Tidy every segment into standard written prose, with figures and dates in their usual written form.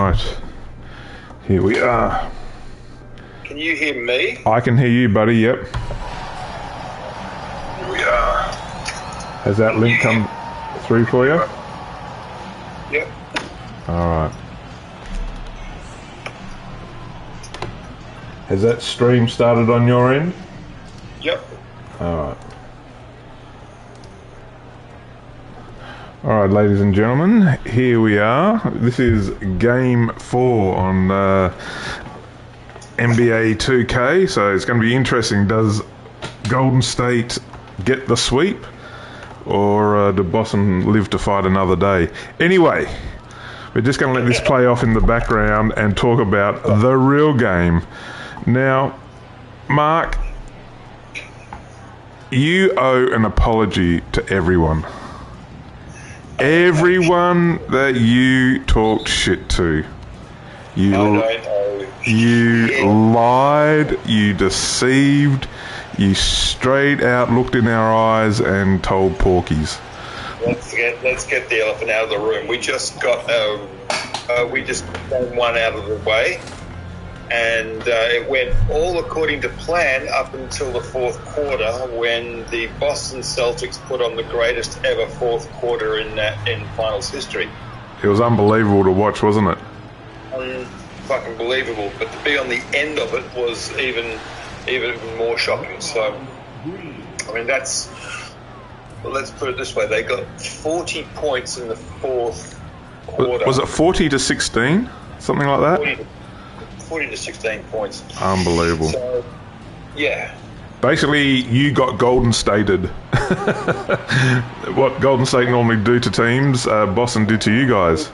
Right. Here we are. Can you hear me? I can hear you, buddy, yep. Here we are. Has that link come through for you? Yep. Alright. Has that stream started on your end? Yep. Alright. Alright, ladies and gentlemen, here we are. This is Game 4 on NBA 2K, so it's going to be interesting. Does Golden State get the sweep, or do Boston live to fight another day? Anyway, we're just going to let this play off in the background and talk about the real game. Now, Mark, you owe an apology to everyone. Everyone that you talked shit to. You lied, you deceived, you straight out looked in our eyes and told porkies. Let's get the elephant out of the room. We just got one out of the way, and it went all according to plan up until the fourth quarter, when the Boston Celtics put on the greatest ever fourth quarter in finals history. It was unbelievable to watch, wasn't it? Fucking believable, but to be on the end of it was even more shocking. So, I mean, let's put it this way: they got 40 points in the fourth quarter. Was it 40 to 16, something like that? 40 to 16 points. Unbelievable. So, yeah. Basically, you got Golden Stated. What Golden State normally do to teams, Boston did to you guys.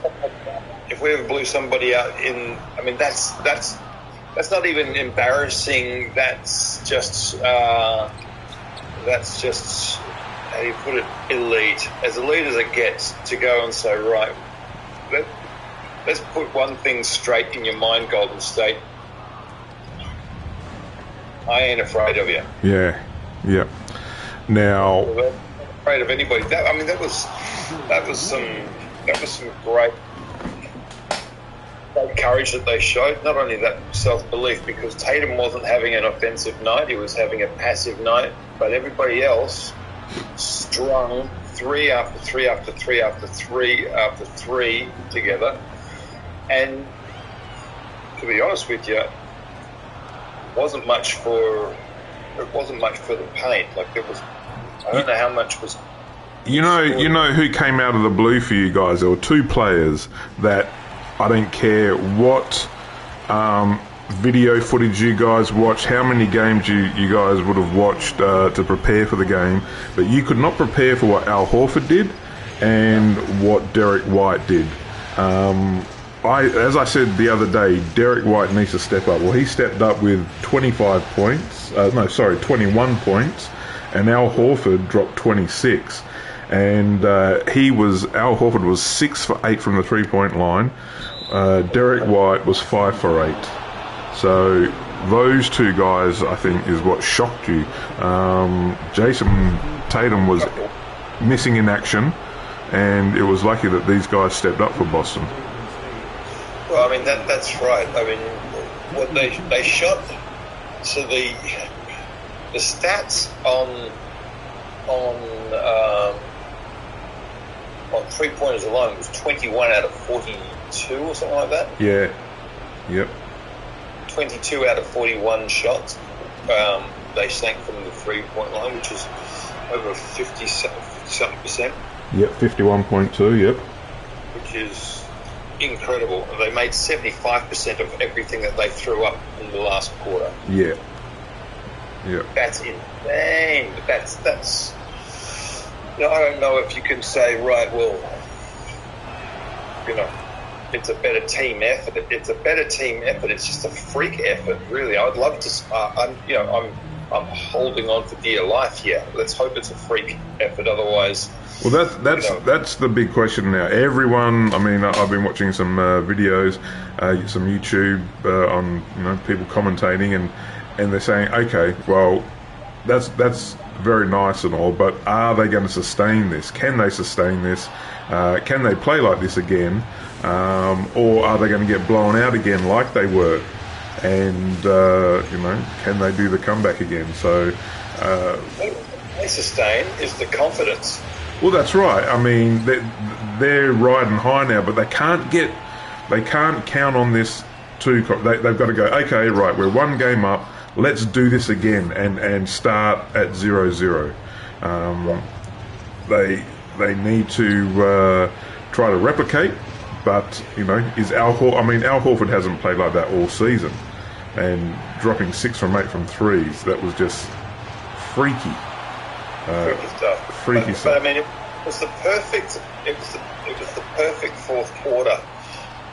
If we ever blew somebody out that's not even embarrassing. That's just how do you put it? Elite as it gets, to go and say, right, let's put one thing straight in your mind, Golden State. I ain't afraid of you. Yeah. Yep. Now, I'm not afraid of anybody. That was some great courage that they showed. Not only that, self-belief, because Tatum wasn't having an offensive night, he was having a passive night, but everybody else strung three after three after three after three after three together. And to be honest with you, it wasn't much for the paint. Like, there was, I don't know how much was. You know who came out of the blue for you guys? There were two players that, I don't care what video footage you guys watched, how many games you guys would have watched to prepare for the game, but you could not prepare for what Al Horford did and what Derek White did. As I said the other day, Derek White needs to step up. Well, he stepped up with 21 points, and Al Horford dropped 26. And Al Horford was 6 for 8 from the 3-point line. Derek White was 5 for 8. So those two guys, I think, is what shocked you. Jason Tatum was missing in action, and it was lucky that these guys stepped up for Boston. Well, I mean, that's right. I mean, what they shot. So the stats on 3-pointers alone was 21 out of 42 or something like that. Yeah. Yep. 22 out of 41 shots they sank from the 3-point line, which is over 50-something%. Yep, 51.2. Yep. Which is incredible. They made 75% of everything that they threw up in the last quarter. Yeah. Yep. That's insane. That's. I don't know if you can say, right, well, it's a better team effort. It's a better team effort. It's just a freak effort, really. I'd love to. I'm holding on for dear life here. Let's hope it's a freak effort. Otherwise, well, that's the big question now. Everyone. I mean, I've been watching some videos, some YouTube on people commentating, and they're saying, okay, well, that's very nice and all, but are they going to sustain this? Can they sustain this? Can they play like this again? or are they going to get blown out again like they were? And can they do the comeback again? So what they sustain is the confidence. Well, that's right. I mean, they're riding high now, but they can't count on this they've got to go, okay, right, we're one game up, let's do this again and start at 0-0. They need to try to replicate, but, is Al Horford hasn't played like that all season, and dropping 6 from 8 from threes, that was just freaky. Freaky stuff. But I mean, it was the perfect fourth quarter.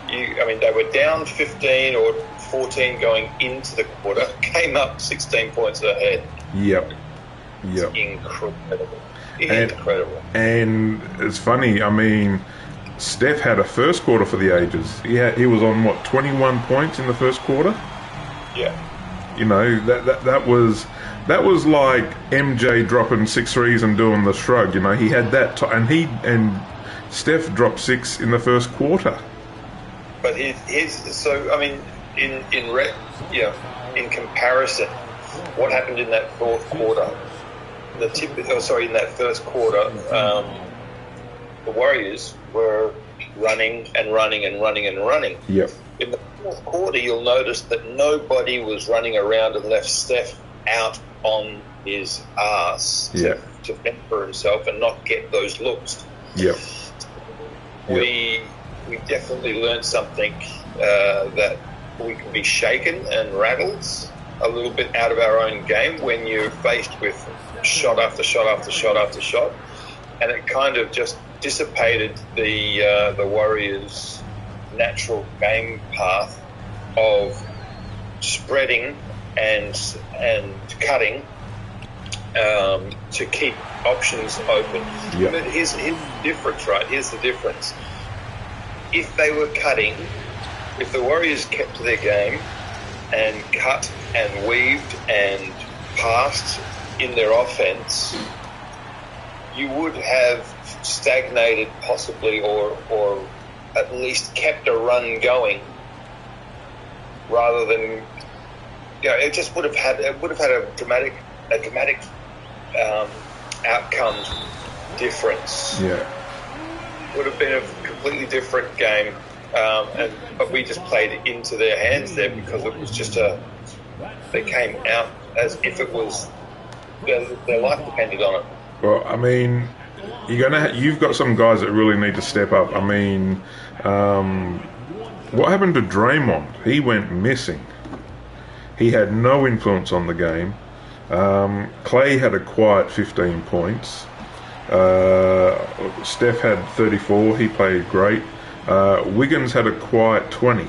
They were down 15 or 14 going into the quarter, came up 16 points ahead. Yep. Incredible. And it's funny, Steph had a first quarter for the ages. He was on 21 points in the first quarter. Yeah. That was like MJ dropping 6 threes and doing the shrug. He had that, and Steph dropped 6 in the first quarter. But in comparison, what happened in that fourth quarter? In that first quarter, the Warriors were running and running and running and running. Yep. In the fourth quarter, you'll notice that nobody was running around and left Steph out on his ass to fend for himself and not get those looks. Yep. We definitely learned something, that we can be shaken and rattled a little bit out of our own game when you're faced with shot after shot after shot after shot, and it kind of just dissipated the Warriors' natural game path of spreading and cutting to keep options open. Yep. But here's the difference, right? Here's the difference. If they were cutting, if the Warriors kept to their game and cut and weaved and passed in their offense, you would have stagnated possibly or at least kept a run going rather than it just would have had a dramatic outcome difference. Yeah. Would have been a completely different game, but we just played it into their hands there because it was just they came out as if it was their life depended on it. Well, you've got some guys that really need to step up. What happened to Draymond? He went missing. He had no influence on the game. Clay had a quiet 15 points. Steph had 34. He played great. Wiggins had a quiet 20.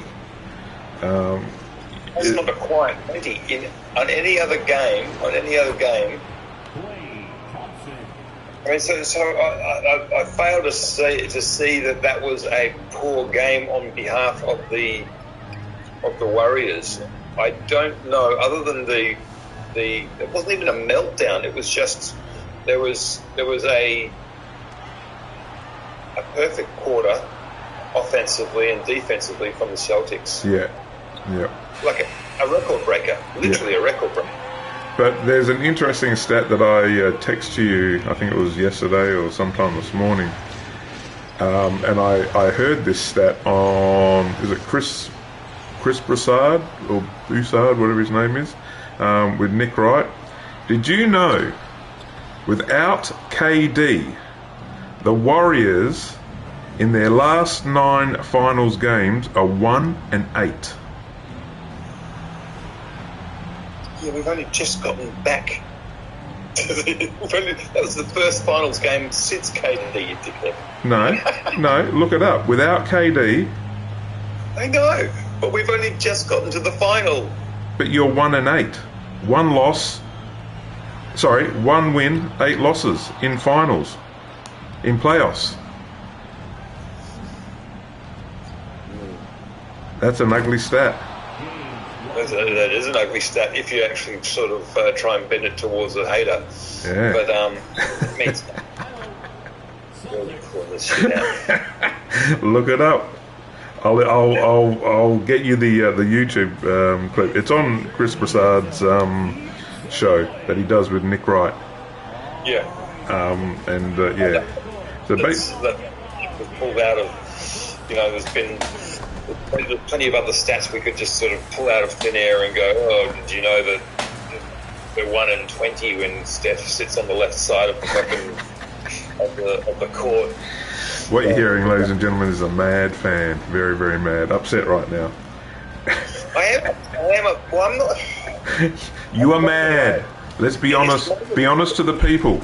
That's not a quiet 20. On any other game. I fail to see that was a poor game on behalf of the Warriors. I don't know. Other than it wasn't even a meltdown. It was just there was a perfect quarter offensively and defensively from the Celtics. Yeah. Like a record breaker, literally a record breaker. But there's an interesting stat that I text to you, I think it was yesterday or sometime this morning, and I heard this stat on, is it Chris Broussard, or Broussard, whatever his name is, with Nick Wright. Did you know, without KD, the Warriors, in their last 9 finals games, are 1-8? Yeah, we've only just gotten back. That was the first finals game since KD, you dickhead. No, look it up. Without KD... I know, but we've only just gotten to the final. But you're 1-8. 1 win, 8 losses in finals, in playoffs. That's an ugly stat. That is an ugly stat if you actually sort of try and bend it towards a hater. Yeah. But it means really pull this shit out. Look it up. I'll get you the YouTube clip. It's on Chris Broussard's show that he does with Nick Wright. Yeah. Yeah. So that was pulled out of, there's plenty of other stats we could just sort of pull out of thin air and go, oh, did you know that they're 1-20 when Steph sits on the left side of the fucking of the court. What you're hearing, ladies and gentlemen, is a mad fan. Very, very mad. Upset right now. I am. Well, I'm not. You are mad. Let's be honest. Be honest to the people.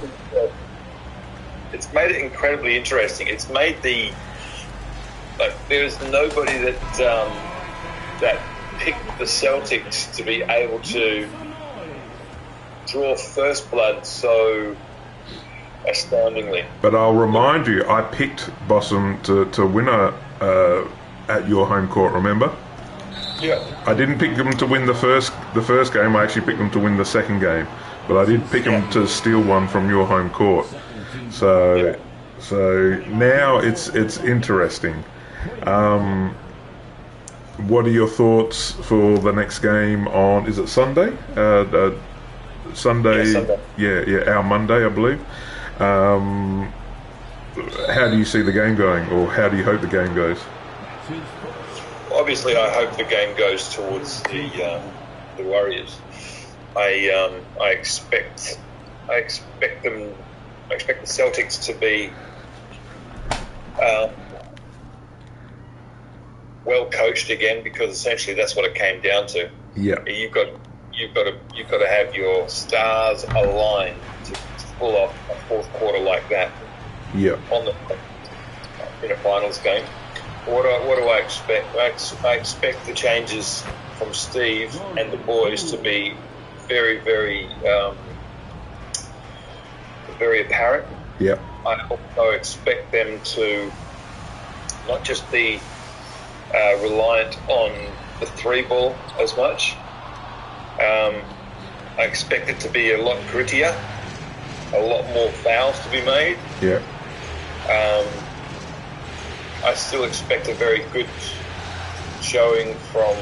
It's made it incredibly interesting. It's made there's nobody that picked the Celtics to be able to draw first blood so astoundingly. But I'll remind you, I picked Boston to win at your home court. Remember? Yeah. I didn't pick them to win the first game. I actually picked them to win the second game. But I did pick them to steal one from your home court. So now it's interesting. What are your thoughts for the next game on? Is it Sunday? Sunday. Yeah, Sunday. Yeah, our Monday, I believe. How do you see the game going, or how do you hope the game goes? Obviously, I hope the game goes towards the Warriors. I expect the Celtics to be well coached again, because essentially that's what it came down to. Yeah, you've got to have your stars aligned to pull off a fourth quarter like that. Yeah, in a finals game. What do I expect? I expect the changes from Steve and the boys to be very, very, very apparent. Yeah. I also expect them to not just be reliant on the three ball as much. I expect it to be a lot grittier, a lot more fouls to be made. Yeah. I still expect a very good showing from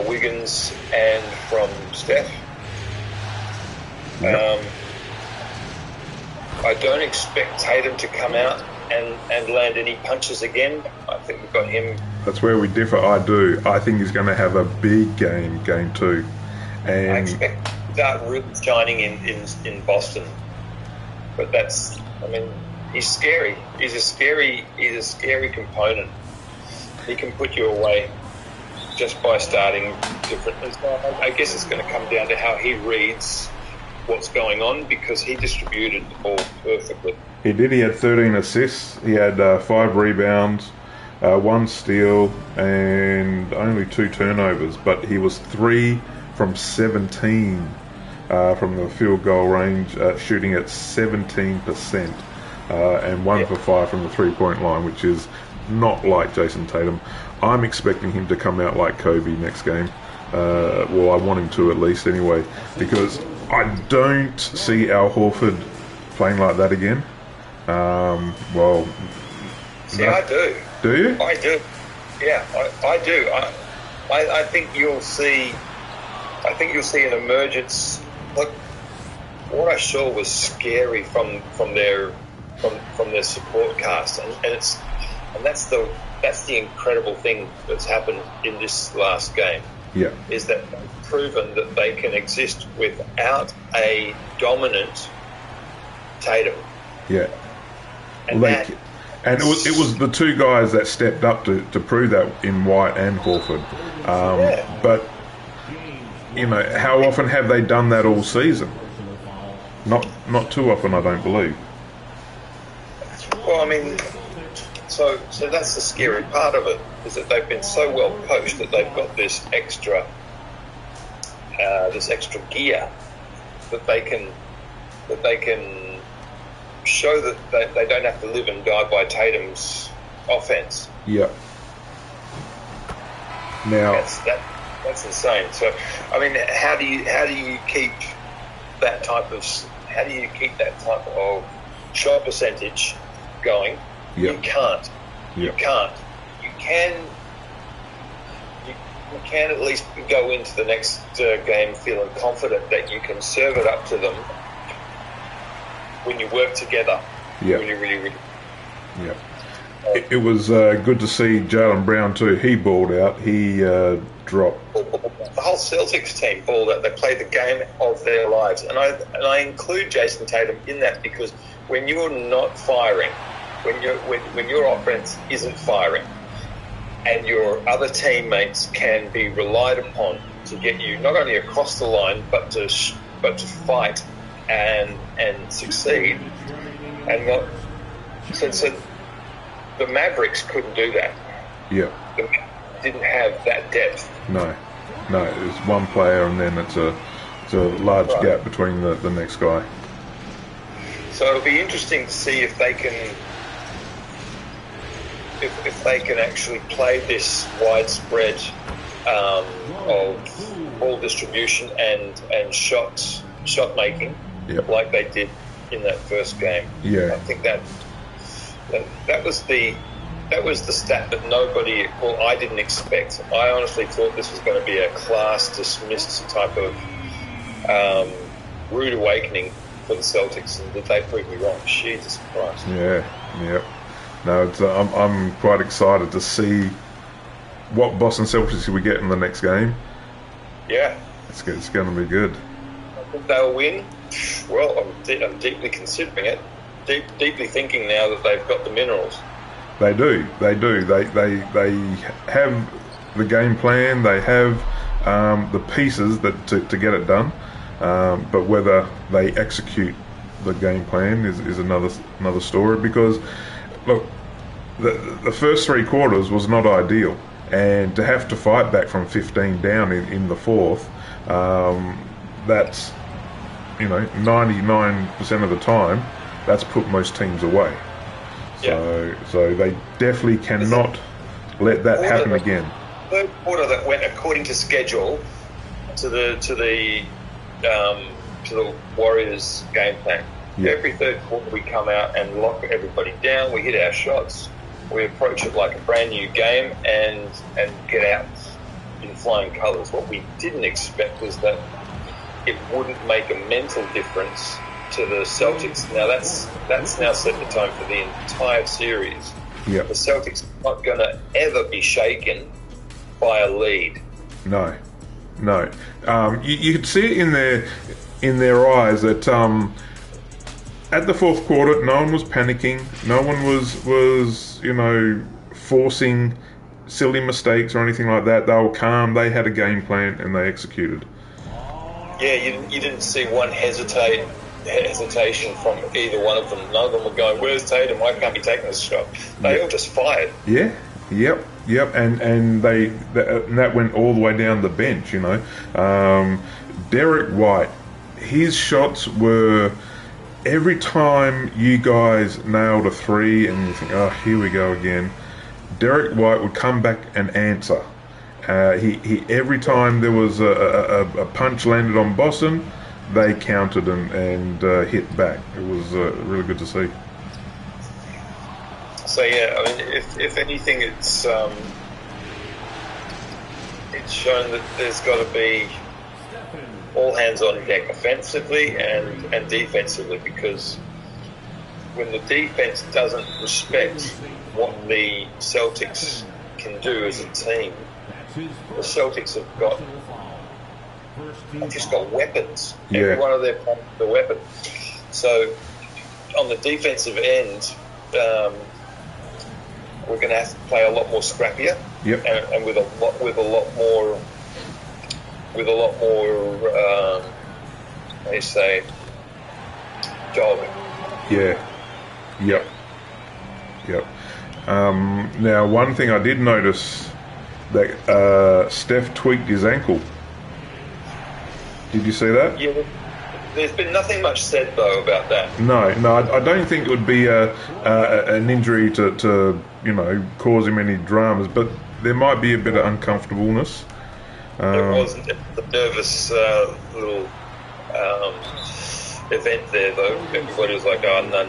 Wiggins and from Steph. Yep. I don't expect Tatum to come out and land any punches again. I think we've got him. That's where we differ. I do. I think he's going to have a big game 2. And I expect that really shining in Boston. But he's scary. He's a scary component. He can put you away just by starting different. And so I guess it's going to come down to how he reads what's going on, because he distributed the ball perfectly. He did. He had 13 assists. He had 5 rebounds, 1 steal, and only 2 turnovers. But he was 3 from 17 from the field goal range, shooting at 17%, and 1 for 5 from the 3-point line, which is not like Jason Tatum. I'm expecting him to come out like Kobe next game. Well, I want him to, at least, anyway, because I don't see Al Horford playing like that again. See, I do. Do you? I do. Yeah, I do. I think you'll see. I think you'll see an emergence. Look, what I saw was scary from their support cast, and that's the incredible thing that's happened in this last game. Yeah, is that they've proven that they can exist without a dominant Tatum. Yeah, and it was the 2 guys that stepped up to prove that in White and Horford. But how often have they done that all season? Not too often, I don't believe. Well, so that's the scary part of it, is that they've been so well coached that they've got this extra gear that they can show that they don't have to live and die by Tatum's offense. Yeah. Now that's insane. So, how do you keep that type of shot percentage going? Yeah. You can't. Yeah. You can't. you can at least go into the next game feeling confident that you can serve it up to them when you work together. Yeah. Really, really, really. Yeah. It was good to see Jaylen Brown too. He balled out. He dropped. The whole Celtics team balled out. They played the game of their lives, and I include Jason Tatum in that because when you're not firing, when your offense isn't firing, and your other teammates can be relied upon to get you not only across the line but to fight and succeed, and not so the Mavericks couldn't do that. Yeah. They didn't have that depth. No, it's one player, and then it's a large gap between the next guy. So it'll be interesting to see if they can actually play this widespread of ball distribution and shot making like they did in that first game. Yeah, I think that was the stat that I didn't expect. I honestly thought this was going to be a class dismissed type of rude awakening for the Celtics, and that they proved me wrong. Jesus Christ. Yeah. No, I'm quite excited to see what Boston Celtics we get in the next game. Yeah. It's going to be good. I think they'll win. Well, I'm deeply considering it. Deeply thinking now that they've got the minerals. They do. They have the game plan. They have the pieces to get it done. But whether they execute the game plan is another story. Because look, the first three quarters was not ideal, and to have to fight back from 15 down in the fourth, that's 99% of the time, that's put most teams away. So they definitely cannot let that happen again. Third quarter that went according to schedule to the Warriors game plan. Yeah. Every third quarter we come out and lock everybody down. We hit our shots. We approach it like a brand new game and get out in flying colours. What we didn't expect was that it wouldn't make a mental difference to the Celtics. Now that's now set the tone for the entire series. Yep. The Celtics are not going to ever be shaken by a lead. No. You could see it in their eyes that at the fourth quarter, no one was panicking. No one was forcing silly mistakes or anything like that. They were calm. They had a game plan and they executed. Yeah, you didn't see one hesitation from either one of them. None of them were going, "Where's Tatum? Why can't he take this shot?" They all just fired. Yeah. Yep. And that went all the way down the bench. Derek White, his shots were, every time you guys nailed a three and you think, oh, here we go again, Derek White would come back and answer. He every time there was a punch landed on Boston, they countered and hit back. It was really good to see. So yeah, I mean, if anything, it's shown that there's got to be all hands on deck offensively and defensively, because when the defense doesn't respect what the Celtics can do as a team, the Celtics have just got weapons. Yeah. Every one of their players is a weapon. So on the defensive end, we're going to have to play a lot more scrappier, and with a lot more how do you say, dog. Yeah. Yep. Now, one thing I did notice, that Steph tweaked his ankle. Did you see that? Yeah. There's been nothing much said though about that. No, I don't think it would be an injury to cause him any dramas, but there might be a bit of uncomfortableness. It wasn't the nervous little event there, though. Everybody was like, "Oh, no,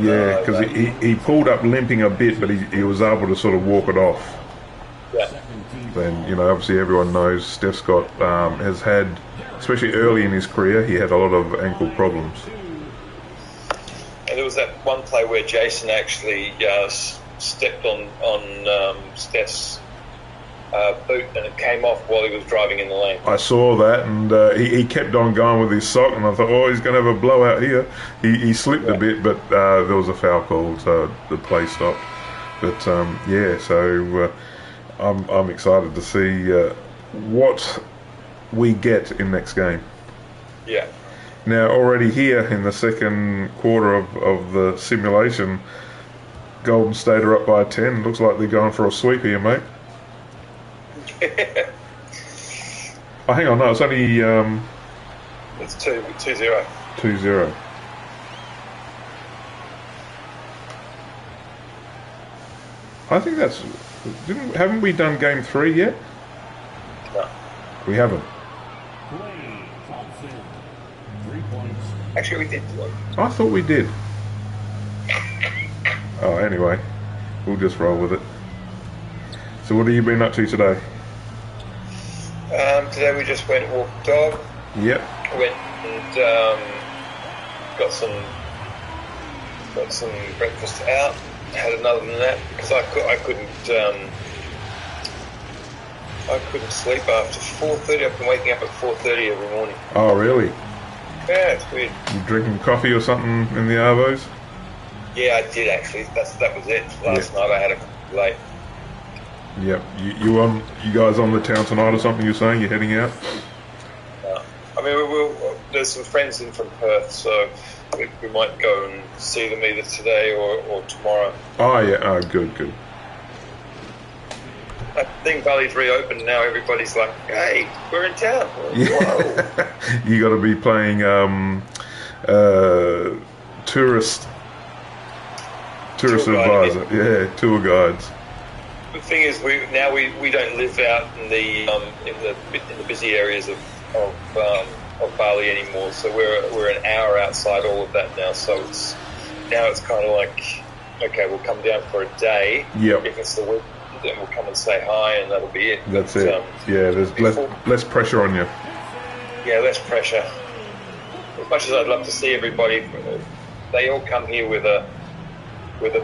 Yeah, because no." he pulled up limping a bit, but he was able to sort of walk it off. Yeah. Then, obviously everyone knows Steph Scott has had, especially early in his career, he had a lot of ankle problems. And there was that one play where Jason actually stepped on Steph's boot, and it came off while he was driving in the lane. I saw that, and he kept on going with his sock, and I thought, oh, he's going to have a blowout here. He slipped a bit, but there was a foul call, so the play stopped. But so I'm excited to see what we get in next game. Yeah. Now, already here in the second quarter of the simulation, Golden State are up by 10. Looks like they're going for a sweep here, mate. Oh, hang on, no, it's only... it's 2-0. 2-0. I think that's... Haven't we done game 3 yet? No. We haven't. Actually, we did one. I thought we did. Oh, anyway, we'll just roll with it. So what have you been up to today? Today we just went and walked the dog. Yep. Went and got some breakfast out. Had another than that because I couldn't sleep after 4:30. I've been waking up at 4:30 every morning. Oh, really? Yeah, it's weird. You drinking coffee or something in the Arvos? Yeah, I did actually. That was it. Last night I had a late. Yep. You guys on the town tonight or something? You're saying you're heading out? I mean, there's some friends in from Perth, so we might go and see them either today or tomorrow. Oh yeah. Oh, good. I think Bali's reopened now. Everybody's like, "Hey, we're in town." Whoa. You got to be playing tourist advisor. Yeah, tour guides. The thing is, we don't live out in the busy areas of Bali anymore. So we're an hour outside all of that now. So it's kind of like, okay, we'll come down for a day. Yep. If it's the week, then we'll come and say hi, and that'll be it. That's it. There's less pressure on you. Yeah, less pressure. As much as I'd love to see everybody, they all come here with a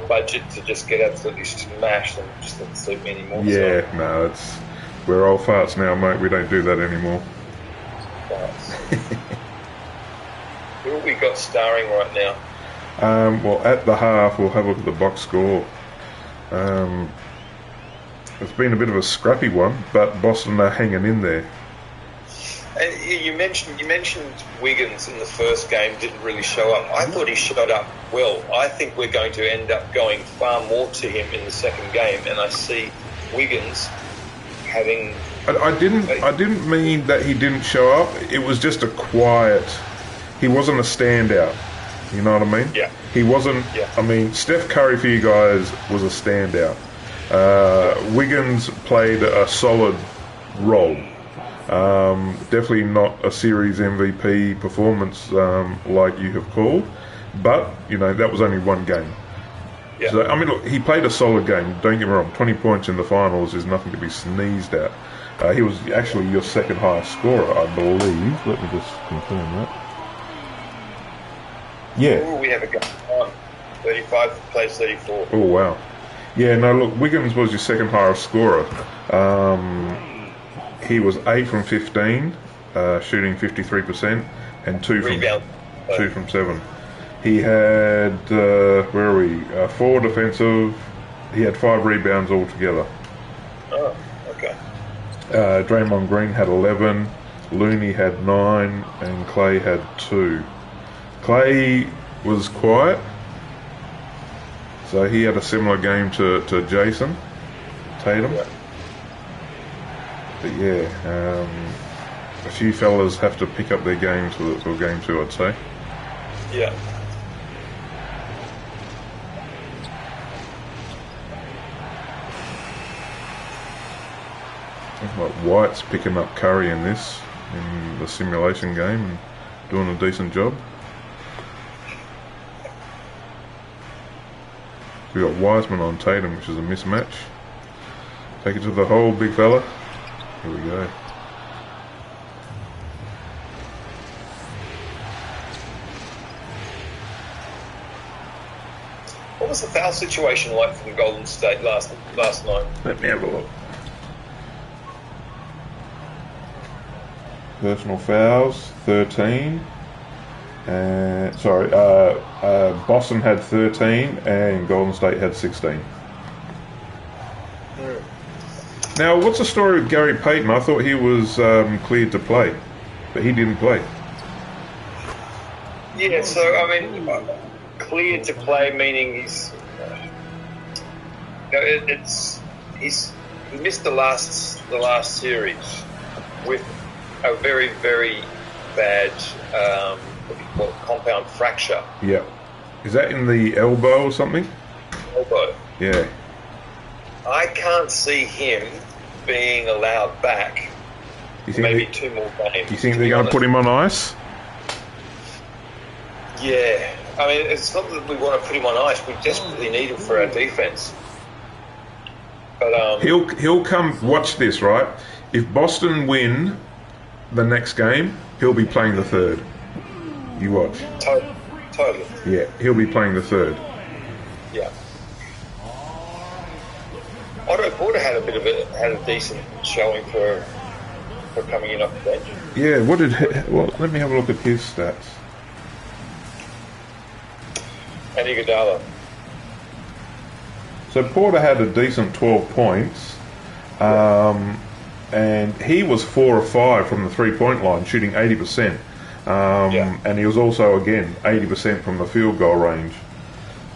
budget to just get absolutely smashed and just doesn't suit me anymore. Yeah, so. No, we're old farts now, mate. We don't do that anymore. Who have we got starring right now? Well, at the half, we'll have a look at the box score. It's been a bit of a scrappy one, but Boston are hanging in there. And you mentioned Wiggins in the first game didn't really show up. I thought he showed up well. I think we're going to end up going far more to him in the second game, and I see Wiggins having. I didn't mean that he didn't show up. It was just a quiet. He wasn't a standout. You know what I mean? Yeah. He wasn't. Yeah. I mean, Steph Curry for you guys was a standout. Wiggins played a solid role. Definitely not a series MVP performance like you have called, but that was only one game. Yeah. So I mean, look, he played a solid game. Don't get me wrong. 20 points in the finals is nothing to be sneezed at. He was actually your second highest scorer, I believe. Let me just confirm that. Yeah. Ooh, we have a game on 35 plays 34. Oh wow. Yeah. No, look, Wiggins was your second highest scorer. He was 8 from 15, shooting 53%, and 2 from 7. He had 4 defensive. He had 5 rebounds altogether. Oh, okay. Draymond Green had 11, Looney had 9, and Clay had 2. Clay was quiet, so he had a similar game to Jason Tatum. Yeah. But yeah, a few fellas have to pick up their game for game 2, I'd say. Yeah. Like White's picking up Curry in the simulation game and doing a decent job. We got Wiseman on Tatum, which is a mismatch. Take it to the hole, big fella. Here we go. What was the foul situation like from Golden State last night? Let me have a look. Personal fouls, 13. Boston had 13 and Golden State had 16. Now, what's the story with Gary Payton? I thought he was cleared to play, but he didn't play. Yeah, so, I mean, cleared to play meaning he missed the last series with a very, very bad compound fracture. Yeah. Is that in the elbow or something? Elbow. Yeah. I can't see him being allowed back. Maybe 2 more games. You think they're going to put him on ice? Yeah. I mean, it's not that we want to put him on ice. We desperately need him for our defense. But he'll come. Watch this, right? If Boston win the next game, he'll be playing the third. You watch. Totally. Yeah, he'll be playing the third. Yeah. Otto Porter had a decent showing for coming in off the bench. Yeah. Let me have a look at his stats. And Iguodala. So Porter had a decent 12 points, and he was 4 of 5 from the 3-point line, shooting 80%. And he was also, again, 80% from the field goal range.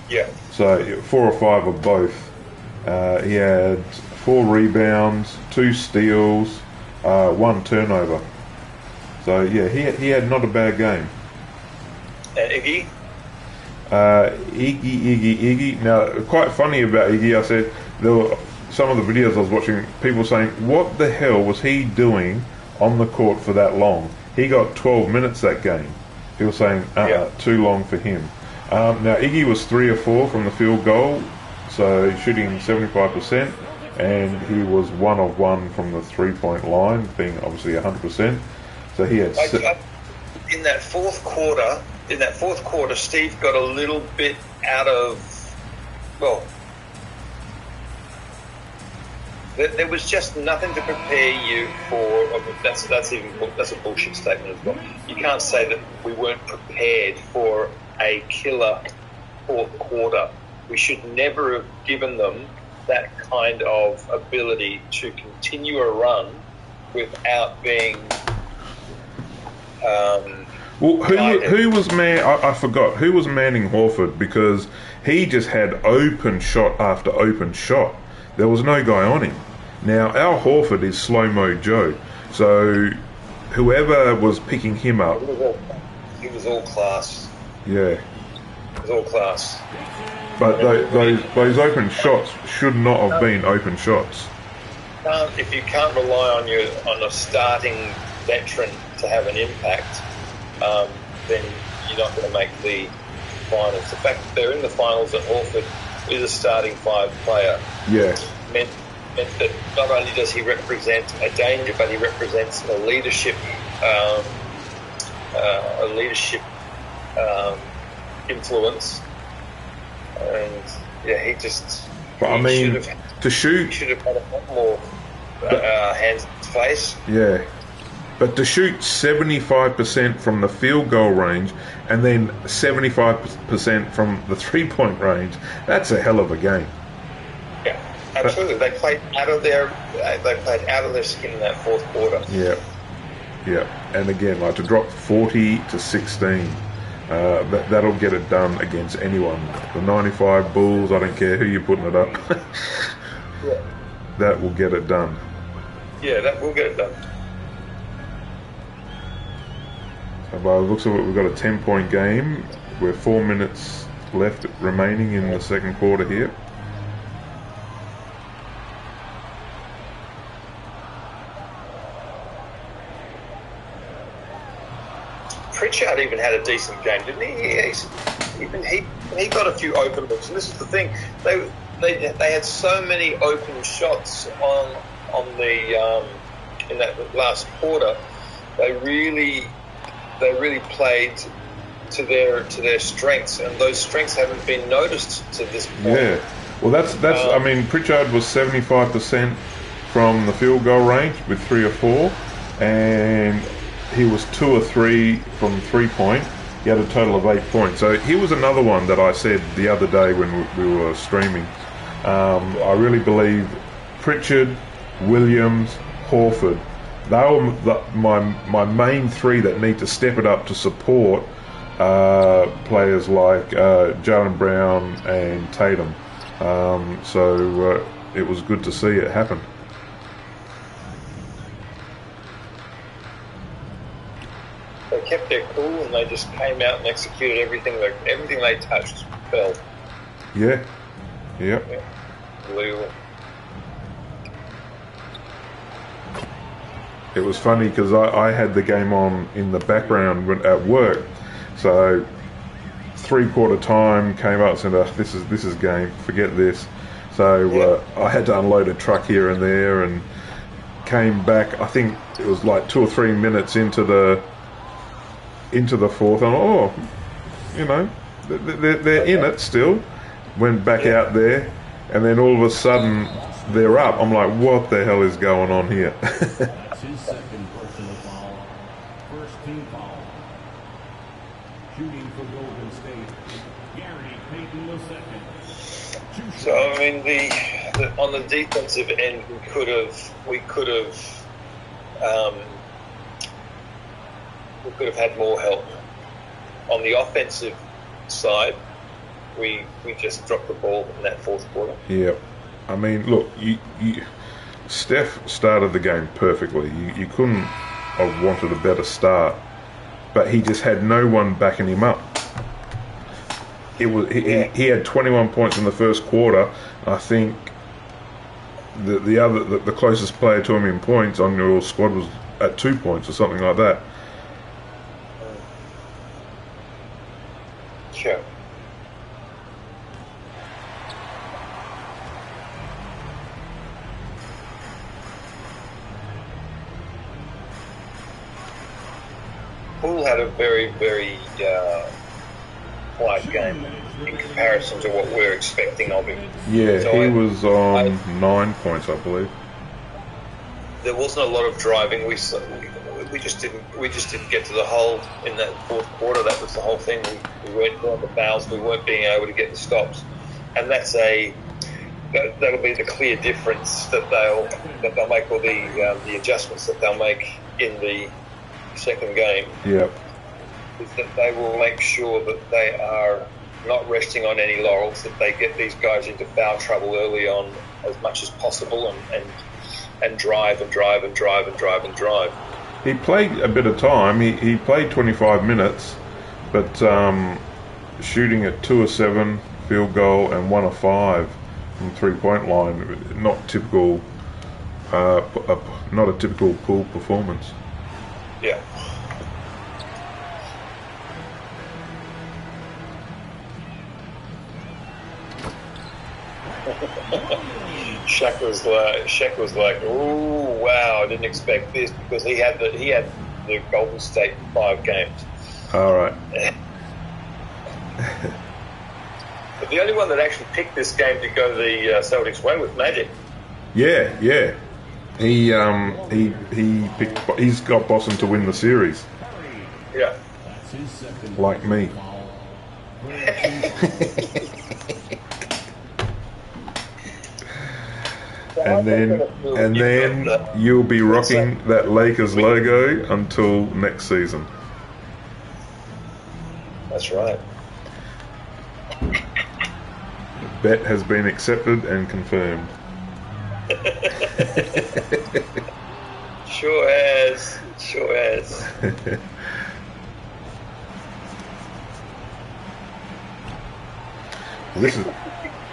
Yeah. So 4 or 5 of both. He had 4 rebounds, 2 steals, 1 turnover. So yeah, he had not a bad game. And Iggy? Iggy. Now, quite funny about Iggy, I said, there were some of the videos I was watching, people saying, what the hell was he doing on the court for that long? He got 12 minutes that game. He was saying, too long for him. Now, Iggy was 3 of 4 from the field goal, so shooting 75%, and he was 1 of 1 from the 3-point line, being obviously 100%. So he had... In that fourth quarter, Steve got a little bit out of, there was just nothing to prepare you for. That's a bullshit statement as well. You can't say that we weren't prepared for a killer fourth quarter. We should never have given them that kind of ability to continue a run without being. Well, who was I forgot. Who was manning Horford? Because he just had open shot after open shot. There was no guy on him. Now, Al Horford is slow-mo Joe. So whoever was picking him up... He was all class. Yeah. It was all class. But those open shots should not have been open shots. If you can't rely on a starting veteran to have an impact, then you're not going to make the finals. The fact that they're in the finals and Horford is a starting 5 player meant that not only does he represent a danger, but he represents a leadership influence. And he just. But I mean, to shoot, he should have had a lot more hands in his face. Yeah. But to shoot 75% from the field goal range and then 75% from the 3-point range, that's a hell of a game. Yeah, absolutely. They played out of their skin in that fourth quarter. Yeah. And again, like to drop 40 to 16, that'll get it done against anyone. The 95 Bulls, I don't care who you're putting it up. That will get it done. Yeah, that will get it done. By the looks of it, we've got a 10-point game. We're 4 minutes left remaining in the second quarter here. Pritchard even had a decent game, didn't he? even he got a few open looks, and this is the thing. They had so many open shots on the in that last quarter. They really played to their strengths, and those strengths haven't been noticed to this point. Yeah, well, that's. I mean, Pritchard was 75% from the field goal range with 3 or 4, and he was 2 or 3 from 3-point. He had a total of 8 points. So he was another one that I said the other day when we were streaming. I really believe Pritchard, Williams, Horford, they were my main 3 that need to step it up to support players like Jaylen Brown and Tatum. So it was good to see it happen. They kept their cool and they just came out and executed everything they touched fell. Yeah. Yep. Yeah. Unbelievable. It was funny because I had the game on in the background at work, so 3/4 time came up and said, "This is game. Forget this." So I had to unload a truck here and there, and came back. I think it was like 2 or 3 minutes into the fourth. And they're in it still. Went back out there, and then all of a sudden they're up. I'm like, what the hell is going on here? That's his second personal foul. First team foul. Shooting for Golden State. Gary Payton the second. So I mean, on the defensive end, we could have had more help. On the offensive side, we just dropped the ball in that fourth quarter. Yeah, I mean, look, Steph started the game perfectly. You couldn't have wanted a better start, but he just had no one backing him up. He had 21 points in the first quarter. I think the closest player to him in points on your squad was at 2 points or something like that. Sure. Poole had a very, very quiet game in comparison to what we're expecting of him. Yeah, so he was on 9 points, I believe. There wasn't a lot of driving. We just didn't get to the hole in that fourth quarter. That was the whole thing. We weren't drawing the fouls. We weren't being able to get the stops, and that'll be the clear difference that they'll make, or the adjustments that they'll make in the second game. Yep. Is that they will make sure that they are not resting on any laurels, that they get these guys into foul trouble early on as much as possible, and drive. He played a bit of time. He played 25 minutes, but shooting at 2 of 7 field goal and 1 of 5 from 3-point line. Not typical. Not a typical Poole performance. Yeah. Shaq was like, "Ooh, wow! I didn't expect this," because he had the Golden State 5 games. All right. But the only one that actually picked this game to go the Celtics' way was Magic. Yeah. He's got Boston to win the series. Yeah. Like me. And then you'll be rocking that Lakers logo until next season. That's right. Bet has been accepted and confirmed. Sure has.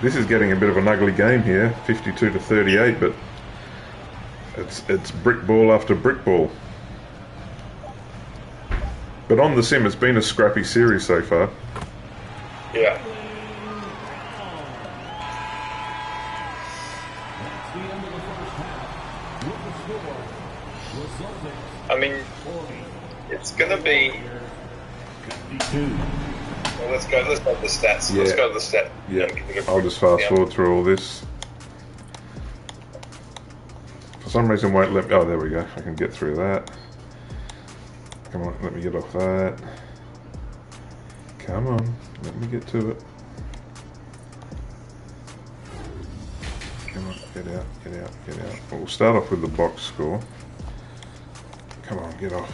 This is getting a bit of an ugly game here, 52-38, but it's brick ball after brick ball. But on the sim, it's been a scrappy series so far. Yeah. That's the end of the first half. With the score, the Celtics I mean, 40. it's going to be. 52. Well, let's go to the stats. Yeah. Let's go to the stats. Yeah, And give it a I'll just fast breakdown. forward through all this. For some reason, it won't let me. Oh, there we go. I can get through that. Come on, let me get off that. Come on, let me get to it. Come on, get out, get out, get out. Well, we'll start off with the box score. Come on, get off.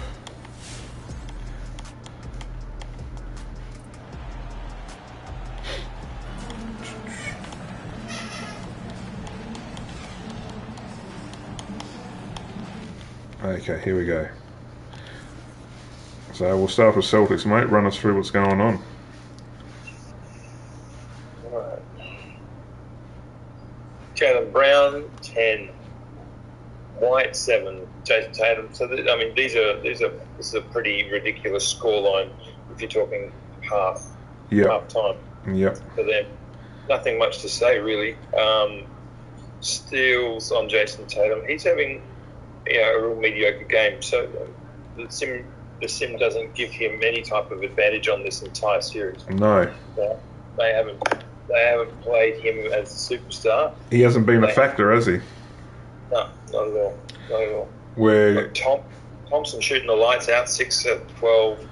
Okay, here we go. So we'll start with Celtics, mate. Run us through what's going on. Alright. Jaylen Brown 10, White 7, Jason Tatum. So I mean, this is a pretty ridiculous scoreline if you're talking half time Yep. for them. Nothing much to say really. Steals on Jason Tatum. He's having a real mediocre game. So the sim doesn't give him any type of advantage on this entire series. No. They haven't played him as a superstar. He hasn't been a factor, has he? No, not at all. Not at all. Where Look, Thompson shooting the lights out, 6 of 12.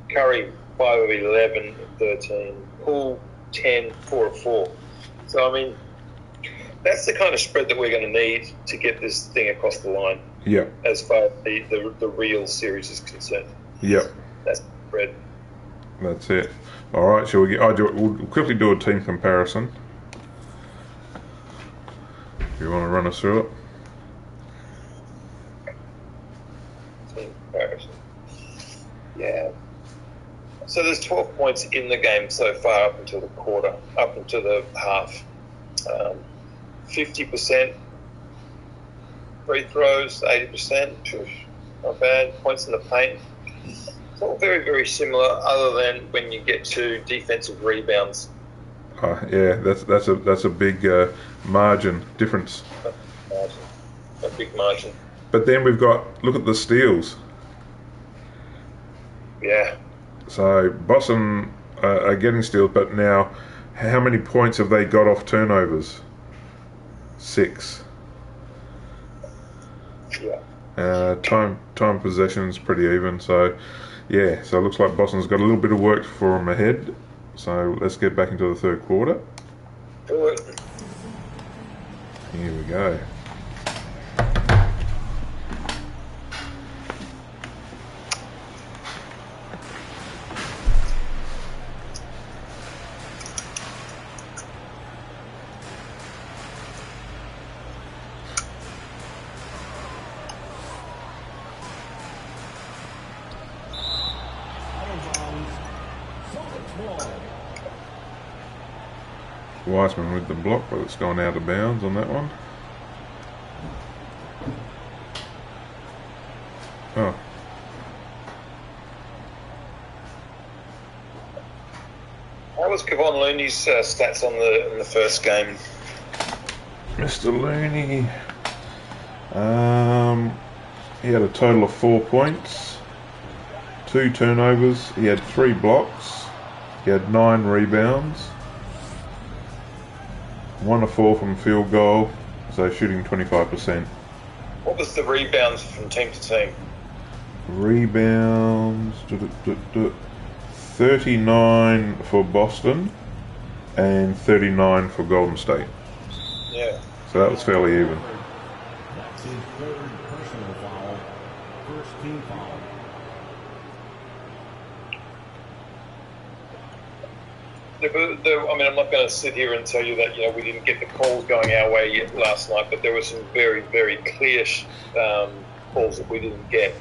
Curry 5 of 11, 13. Poole 10, 4 of 4. So I mean, that's the kind of spread that we're going to need to get this thing across the line. Yeah. As far as the real series is concerned. Yep. That's the spread. That's it. All right, shall we get? We'll quickly do a team comparison. If you want to run us through it. Team comparison. Yeah. So there's 12 points in the game so far up until the half. 50% free throws, 80%. Not bad. Points in the paint. It's all very, very similar, other than when you get to defensive rebounds. Yeah, that's a big margin difference. A big margin. But then we've got, look at the steals. Yeah. So Boston are getting steals, but now how many points have they got off turnovers? 6. Yeah. Time possession's pretty even, so yeah. So it looks like Boston's got a little bit of work for them ahead. So let's get back into the third quarter. Do it. Here we go. Wiseman with the block, but it's gone out of bounds on that one. Oh. How was Kevon Looney's stats in the first game? Mr. Looney, he had a total of 4 points, 2 turnovers, he had 3 blocks, he had 9 rebounds, 1 of 4 from field goal, so shooting 25%. What was the rebounds from team to team? Rebounds, 39 for Boston and 39 for Golden State. Yeah. So that was fairly even. That's his third personal foul. First team foul. I mean, I'm not going to sit here and tell you that we didn't get the calls going our way yet last night, but there were some very, very clear calls that we didn't get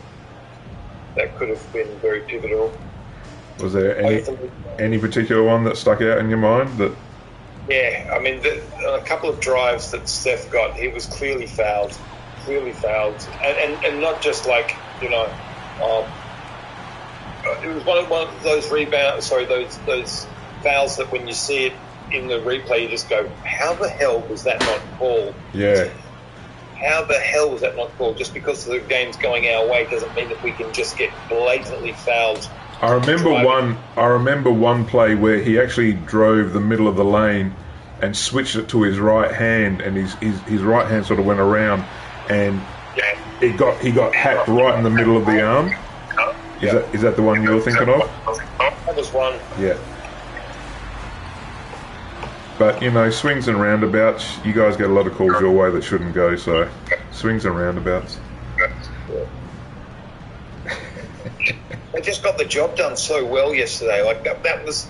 that could have been very pivotal. Was there any particular one that stuck out in your mind? That? Yeah, I mean, a couple of drives that Steph got, he was clearly fouled, and not just like it was one of those rebounds. Sorry, those fouls that when you see it in the replay, you just go, how the hell was that not called? Yeah. How the hell was that not called? Just because the game's going our way doesn't mean that we can just get blatantly fouled. I remember one play where he actually drove the middle of the lane and switched it to his right hand, and his right hand sort of went around, and he got hacked right in the middle of the arm. Is that the one you were thinking of? That was one. Yeah. But, you know, swings and roundabouts, you guys get a lot of calls your way that shouldn't go, so swings and roundabouts. They just got the job done so well yesterday. Like that was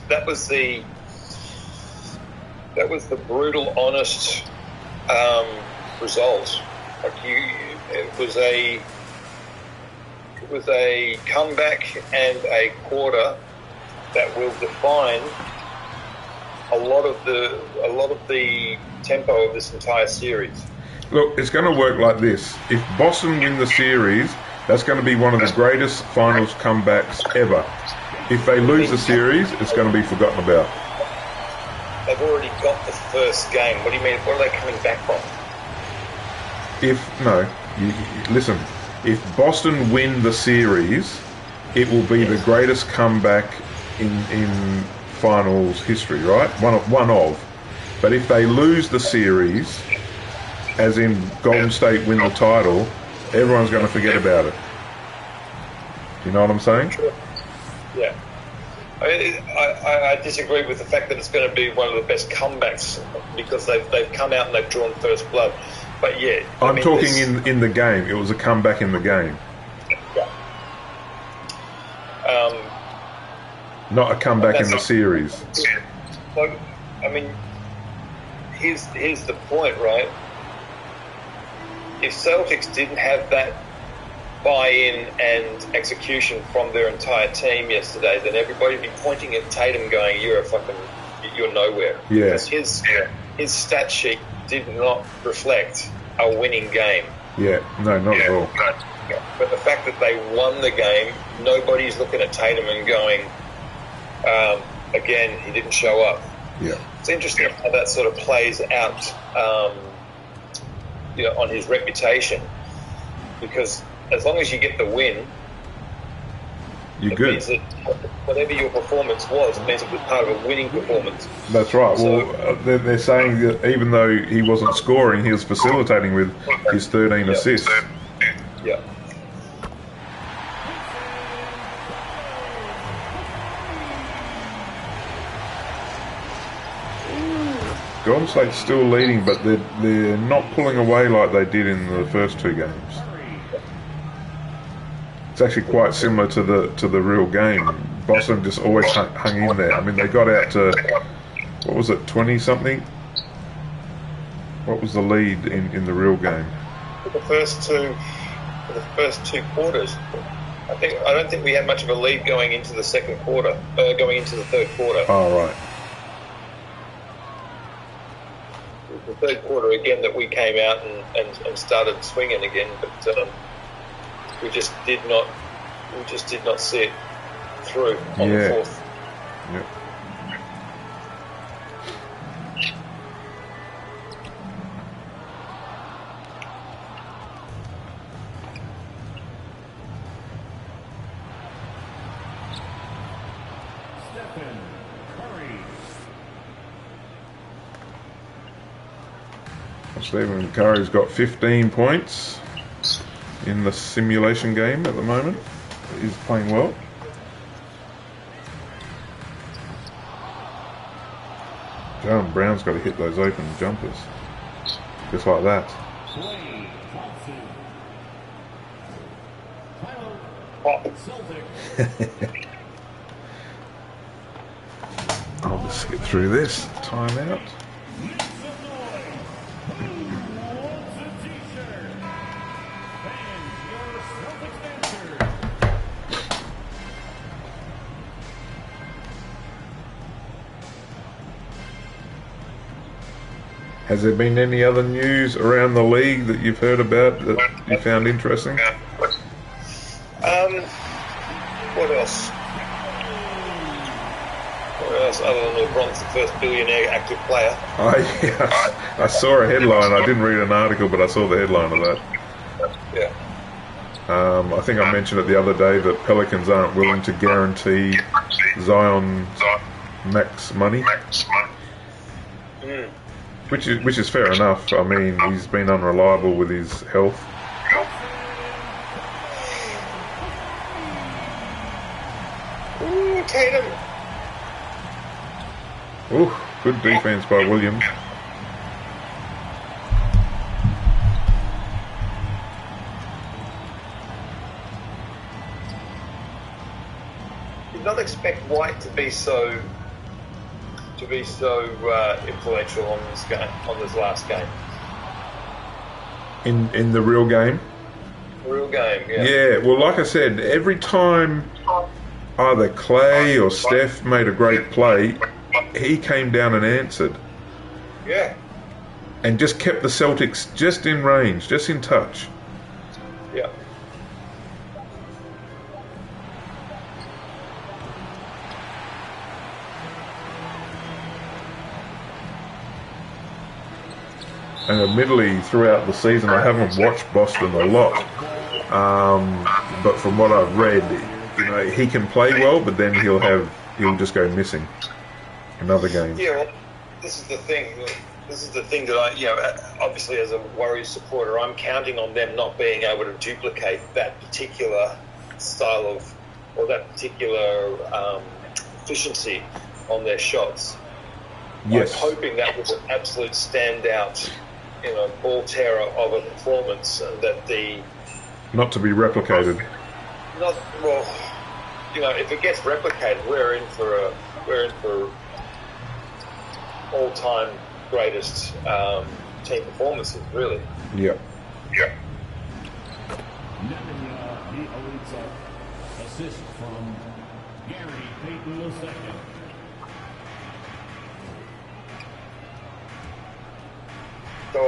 the brutal, honest result. Like it was a comeback and a quarter that will define a lot of the tempo of this entire series. Look, it's going to work like this. If Boston win the series, that's going to be one of the greatest finals comebacks ever. If they lose the series, it's going to be forgotten about. They've already got the first game. What do you mean? What are they coming back from? Listen, if Boston win the series, it will be the greatest comeback in finals history, right? One of. But if they lose the series, as in Golden State win the title, everyone's going to forget about it. You know what I'm saying? Yeah. I disagree with the fact that it's going to be one of the best comebacks because they've come out and they've drawn first blood. But yeah, I'm talking in the game. It was a comeback in the game. Yeah. Not a comeback in the series. So, I mean, here's the point, right? If Celtics didn't have that buy-in and execution from their entire team yesterday, then everybody would be pointing at Tatum going, you're nowhere. Yeah. Because his stat sheet did not reflect a winning game. Yeah, no, not at all. But the fact that they won the game, nobody's looking at Tatum and going, again, he didn't show up. Yeah. It's interesting how that sort of plays out on his reputation, because as long as you get the win, you're it good. means that whatever your performance was, it means it was part of a winning performance. That's right. So, they're saying that even though he wasn't scoring, he was facilitating with his 13 assists. Yeah. Golden State's still leading, but they're not pulling away like they did in the first two games. It's actually quite similar to the real game. Boston just always hung in there. I mean, they got out to, what was it, 20-something? What was the lead in the real game? For the first two quarters, I don't think we had much of a lead going into the second quarter, going into the third quarter. Oh, right. The third quarter again that we came out and started swinging again, but we just did not see it through on the fourth. Yeah. Stephen Curry's got 15 points in the simulation game at the moment. He's playing well. Jalen Brown's got to hit those open jumpers. Just like that. I'll just skip through this. Timeout. Has there been any other news around the league that you've heard about that you found interesting? What else? else other than LeBron's the first billionaire active player. I saw a headline. I didn't read an article, but I saw the headline of that. Yeah. I think I mentioned it the other day that Pelicans aren't willing to guarantee Zion max money, which is fair enough. I mean, he's been unreliable with his health. Ooh, Tatum. Ooh, good defense by Williams. Did not expect White to be so influential on this game, on this last game. In the real game. Real game, yeah. Yeah, well, like I said, every time either Clay or Steph made a great play, he came down and answered. Yeah. And just kept the Celtics just in range, just in touch. Yeah. And admittedly, throughout the season, I haven't watched Boston a lot. But from what I've read, he can play well, but then he'll just go missing in other games. Yeah, well, this is the thing. This is the thing that obviously as a Warriors supporter, I'm counting on them not being able to duplicate that particular style of, or that particular efficiency on their shots. Yes. I'm hoping that was an absolute standout, ball terror of a performance, and that not to be replicated. If it gets replicated, we're in for all-time greatest team performances, really. Yeah. Yeah. Assist from Gary Payton II. So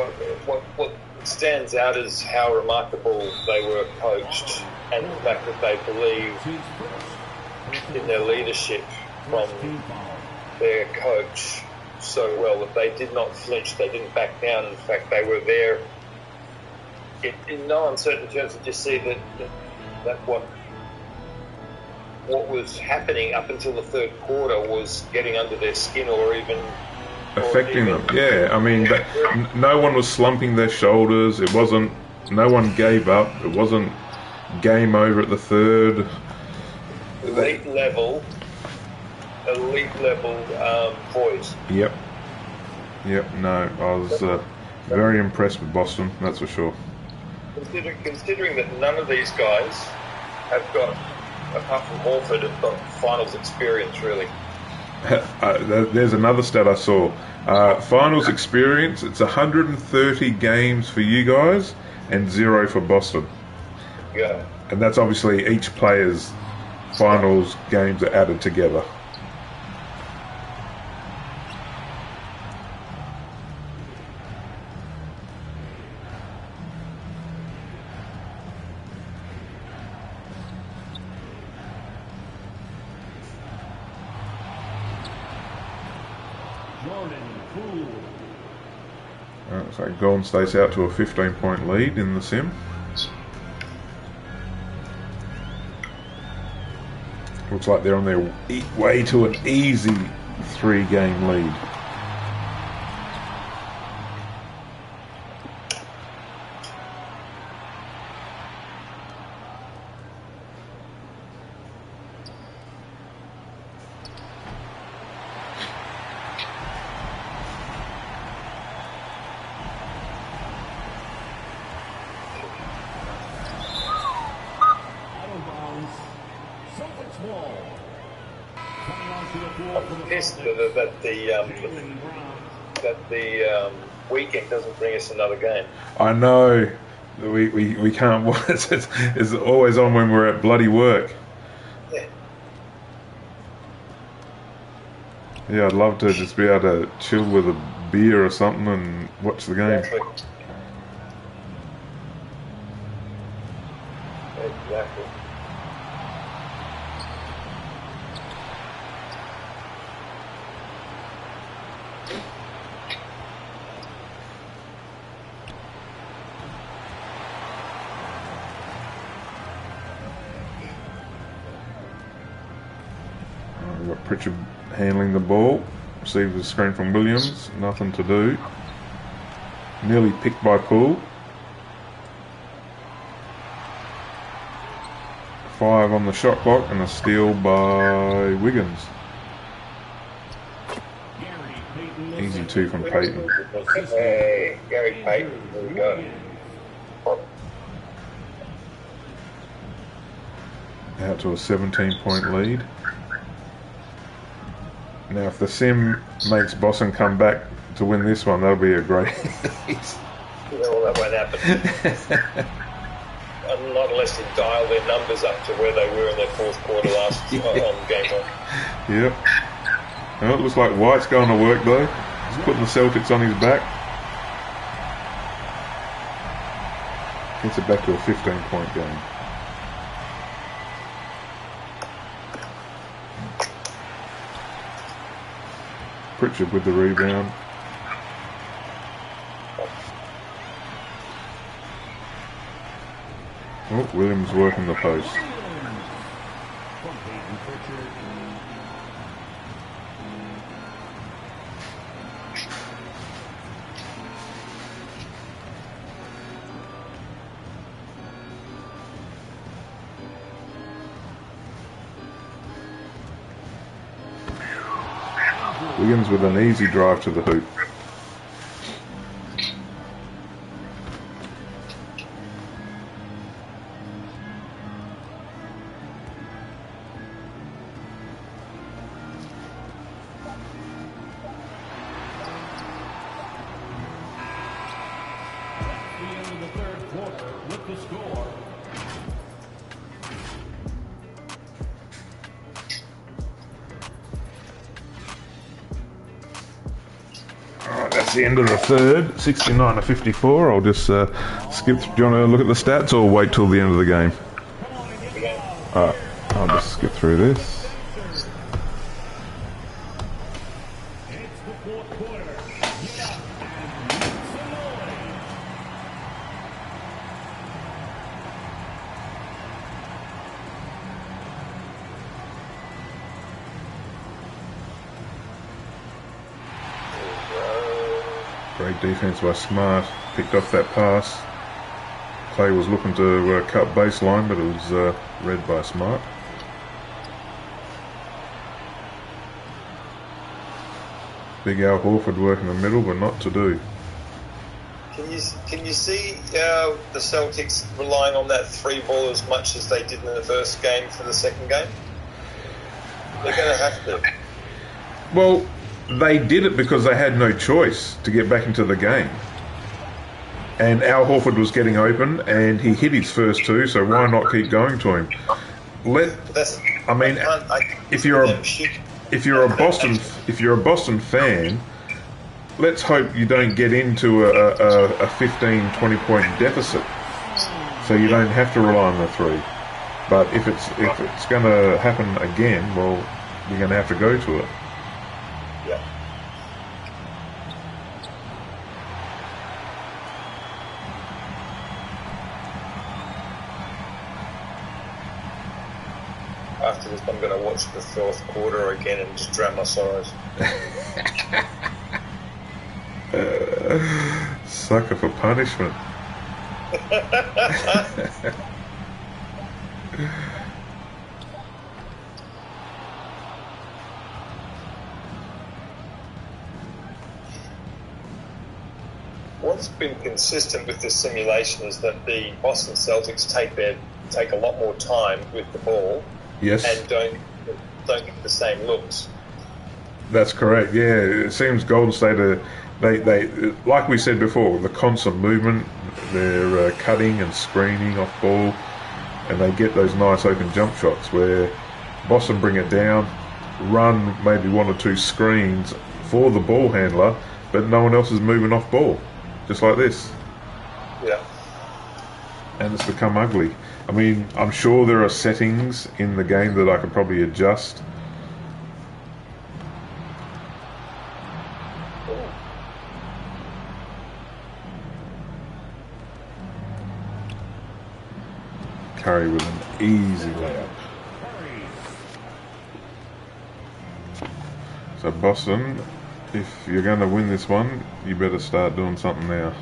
what stands out is how remarkable they were coached, and the fact that they believed in their leadership from their coach so well that they did not flinch, they didn't back down. In fact, they were there in no uncertain terms to just see that what was happening up until the third quarter was getting under their skin, or even affecting them. Yeah, I mean, no one was slumping their shoulders. No one gave up. It wasn't game over at the third. Elite level poise. Yep. No, I was very impressed with Boston. That's for sure. Considering that none of these guys have got, apart from Horford, have got finals experience, really. There's another stat I saw. Finals experience, it's 130 games for you guys and 0 for Boston. Yeah. And that's obviously each player's finals games are added together. So Golden State's out to a 15-point lead in the sim. Looks like they're on their way to an easy 3-game lead. I'm pissed that the weekend doesn't bring us another game. I know. We can't watch. It's always on when we're at bloody work. Yeah. Yeah, I'd love to just be able to chill with a beer or something and watch the game. Exactly. got Pritchard handling the ball. Received the screen from Williams. Nothing to do. Nearly picked by Poole. 5 on the shot clock and a steal by Wiggins. Easy 2 from Payton. Hey, Gary Payton, there we go. Out to a 17-point lead. Now, if the sim makes Boston come back to win this one, that'll be a great. Well, that won't happen. Not unless they dial their numbers up to where they were in their fourth quarter last on game 1. Yep. Well, it looks like White's going to work though. He's putting the Celtics on his back. Gets it back to a 15-point game. Pritchard with the rebound. Oh, Williams working the post. Wiggins with an easy drive to the hoop. That's the end of the third, 69-54. I'll just skip. Do you want to look at the stats or wait till the end of the game? Alright, I'll just skip through this. Great defense by Smart. Picked off that pass. Clay was looking to cut baseline, but it was read by Smart. Big Al Horford working the middle, but not to do. Can you see the Celtics relying on that 3 ball as much as they did in the first game for the second game? They're going to have to. Well, they did it because they had no choice to get back into the game. And Al Horford was getting open, and he hit his first 2, so why not keep going to him? If you're a Boston fan, let's hope you don't get into a 15-20 point deficit, so you don't have to rely on the 3. But if it's going to happen again, well, you're going to have to go to it. Yeah. After this, I'm going to watch the fourth quarter again and just drown my sorrows. Sucker for punishment. What's been consistent with this simulation is that the Boston Celtics take a lot more time with the ball. Yes. And don't get the same looks. That's correct. Yeah, it seems Golden State they like we said before, the constant movement. They're cutting and screening off ball, and they get those nice open jump shots where Boston bring it down, run maybe 1 or 2 screens for the ball handler, but no one else is moving off ball, just like this. Yeah. And it's become ugly. I mean, I'm sure there are settings in the game that I could probably adjust. Curry with an easy layup. So Boston, if you're going to win this one, you better start doing something now.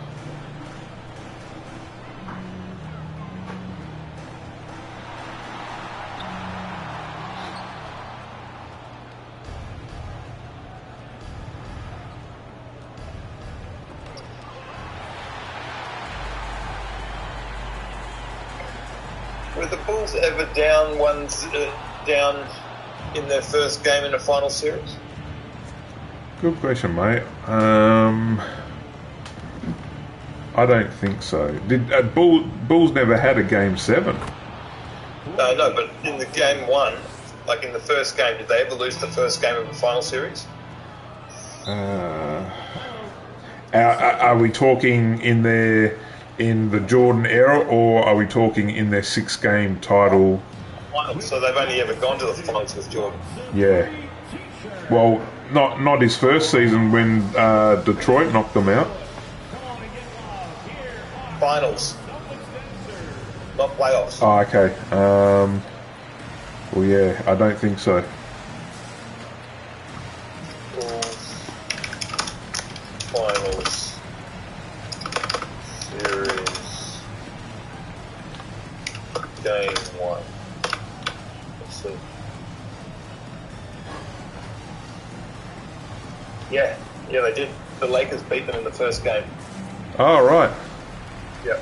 Were the Bulls ever down in their first game in a final series? Good question, mate. I don't think so. Did Bulls never had a game 7? No, but in the game 1, like in the first game, did they ever lose the first game of a final series? Are we talking in the Jordan era, or are we talking in their 6-game title? So they've only ever gone to the finals with Jordan. Yeah. Well, not his first season when Detroit knocked them out. Finals, not playoffs. Oh, okay. Well, yeah, I don't think so. Finals series game 1. Let's see. Yeah, they did. The Lakers beat them in the first game. Oh, right. Yeah.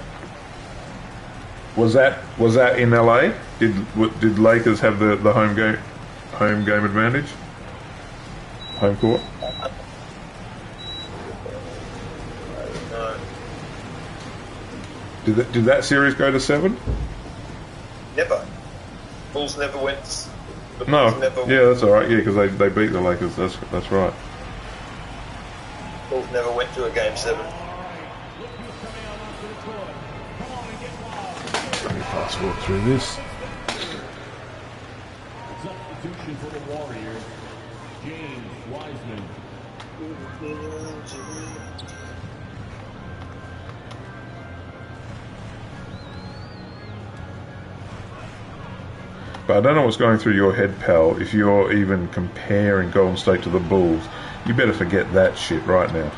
Was that in LA? Did Lakers have the home game advantage? Home court. No. Did that series go to 7? Never. Bulls never went. The No. Bulls never, Yeah, that's all right. Yeah, because they beat the Lakers. That's right. Bulls never went to a game 7. Let me fast forward through this. Substitution for the Warriors, James Wiseman. But I don't know what's going through your head, pal. If you're even comparing Golden State to the Bulls, you better forget that shit right now.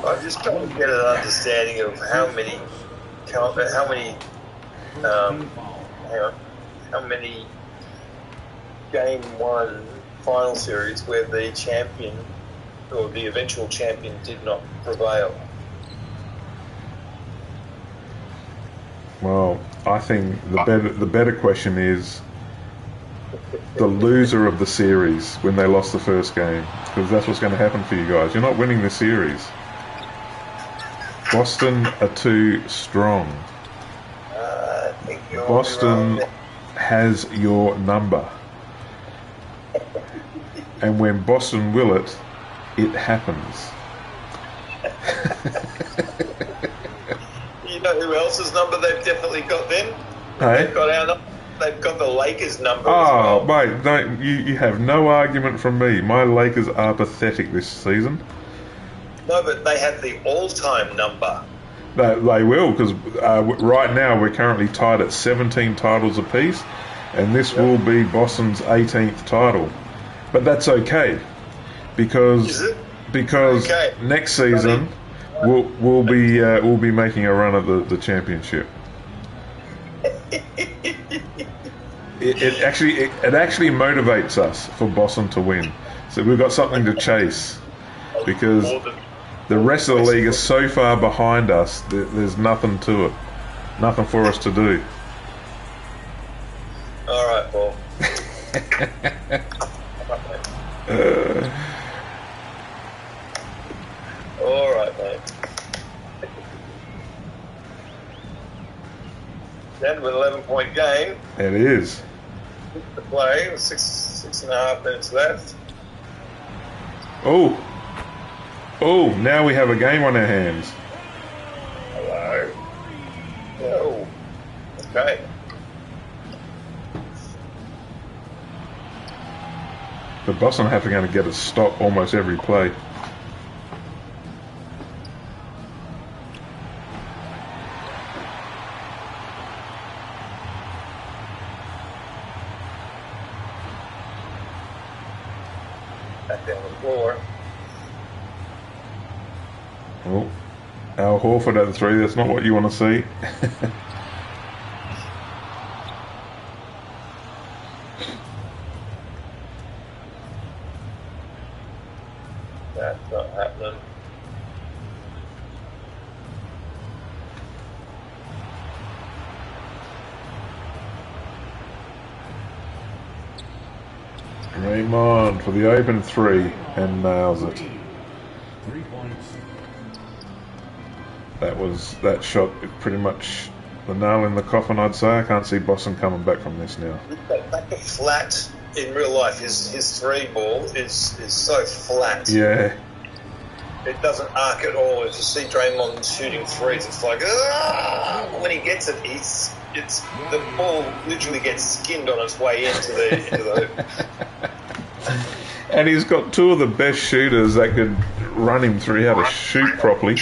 I'm just trying to get an understanding of how many game 1 final series where the champion or the eventual champion did not prevail. Well, I think the better question is the loser of the series when they lost the first game, because that's what's going to happen for you guys. You're not winning the series. Boston are too strong. I think you're Boston wrong. has your number. And when Boston will it, it happens. You know who else's number they've definitely got then? Hey? They've got our number. They've got the Lakers number Oh, as well. mate, don't, you have no argument from me. My Lakers are pathetic this season. No, but they have the all-time number. They will, because right now we're currently tied at 17 titles apiece, and this will be Boston's 18th title. But that's okay, because Okay. next season we'll be making a run at the championship. It actually motivates us for Boston to win, so we've got something to chase, because the rest of the league is so far behind us. There's nothing to it, nothing for us to do. All right, Paul. All right, mate. Then with 11-point game It is. to play, with 6.5 minutes left. Oh, now we have a game on our hands. Hello. Oh. Okay. But Boston are going to get a stop almost every play. Well, Al Horford at the 3, that's not what you want to see. That's not happening. Raymond for the open 3 and nails it. 3 points. That shot pretty much the nail in the coffin, I'd say. I can't see Boston coming back from this now. Back to flat in real life. His 3 ball is so flat. Yeah. It doesn't arc at all. If you see Draymond shooting threes, it's like, when he gets it, the ball literally gets skinned on its way into the hoop. And he's got 2 of the best shooters that could run him through how to shoot properly.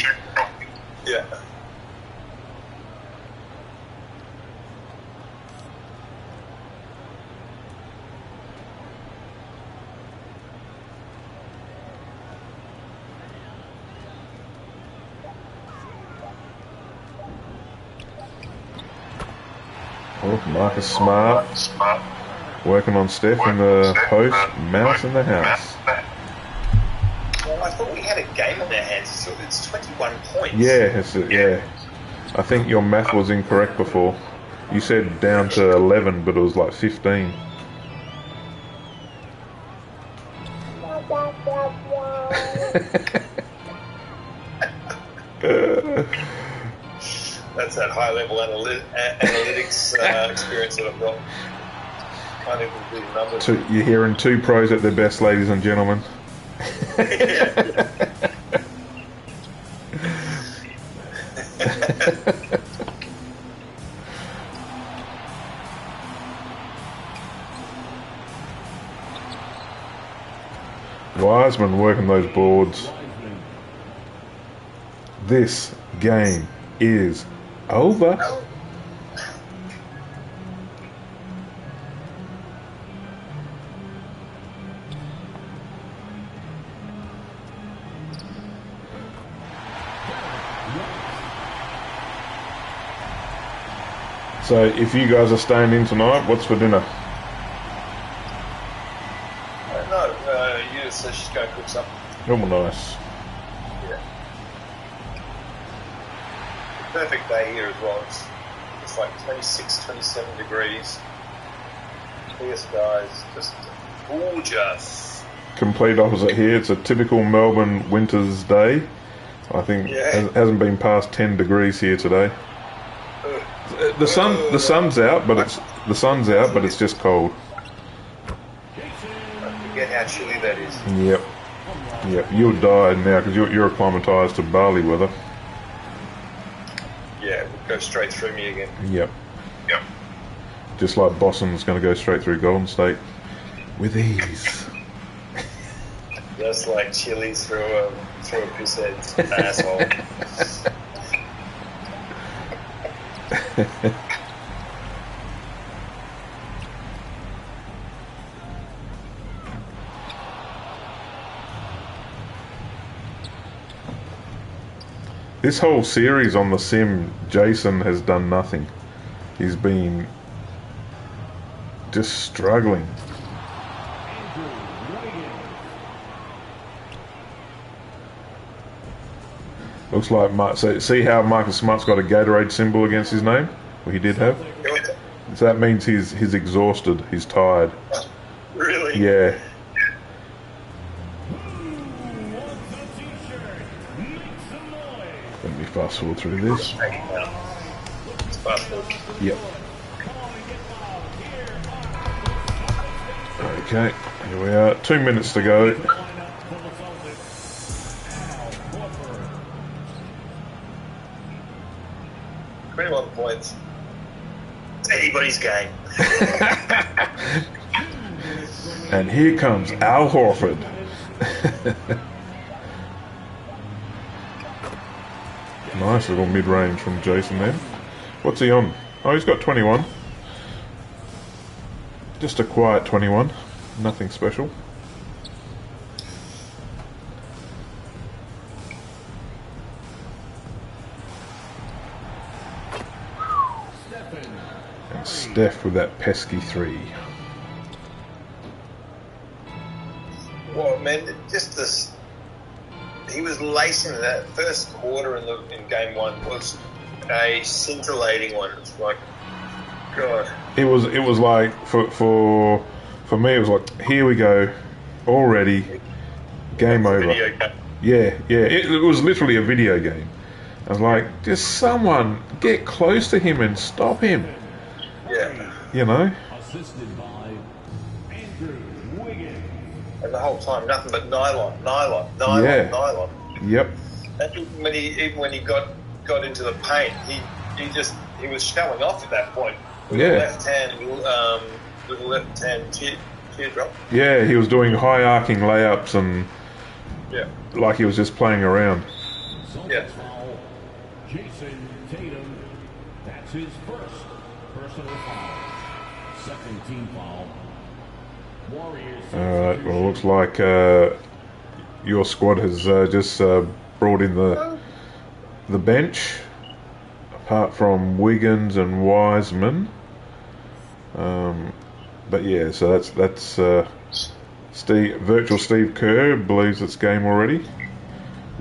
Yeah. Oh, Marcus Smart working on Steph in the post, Mouse in the house. Well, I thought we had a game on our hands. So it's 21 points. Yeah, yeah. I think your math was incorrect before. You said down to 11, but it was like 15. That's that high-level analytics experience that I've got. Can't even do the numbers. You're hearing 2 pros at their best, ladies and gentlemen. Wiseman working those boards. This game is over. So if you guys are staying in tonight, what's for dinner? No, Edith says she's going to cook something. Oh, nice. Yeah. Perfect day here as well. It's like 26, 27 degrees. Clear skies, just gorgeous. Complete opposite here. It's a typical Melbourne winter's day. I think it hasn't been past 10 degrees here today. The sun's out, but it's just cold. I forget how chilly that is. Yep. You'll die now because you're acclimatised to Bali weather. Yeah, it would go straight through me again. Yep. Just like Boston's going to go straight through Golden State with ease. Just like chilies through a pisshead's asshole. This whole series on the sim, Jason has done nothing. He's been just struggling. Looks like so see how Marcus Smart's got a Gatorade symbol against his name? Well, he did have. So that means he's exhausted. He's tired. Really? Yeah. Let me fast forward through this. It's fast forward. Yep. Okay, here we are. 2 minutes to go. 21 points. It's anybody's game. And here comes Al Horford. Nice little mid-range from Jason then. What's he on? Oh, he's got 21. Just a quiet 21. Nothing special. Steph with that pesky 3. Well, man, just this. He was lacing that first quarter in game 1 was a scintillating one. It's like, God. It was like for me it was like, here we go, already, game over. Yeah. It was literally a video game. I was like, just someone get close to him and stop him. Yeah. You know. Assisted by Andrew Wiggins. And the whole time, nothing but nylon. Yeah. Yep. And even when he got into the paint, he was showing off at that point. With the left hand teardrop. Yeah, he was doing high arcing layups and like he was just playing around. Yeah. Foul. Jason Tatum. That's his first personal foul. Second team foul. Warriors. All right. Well, it looks like your squad has just brought in the bench, apart from Wiggins and Wiseman. But yeah, so that's Virtual Steve Kerr believes it's game already.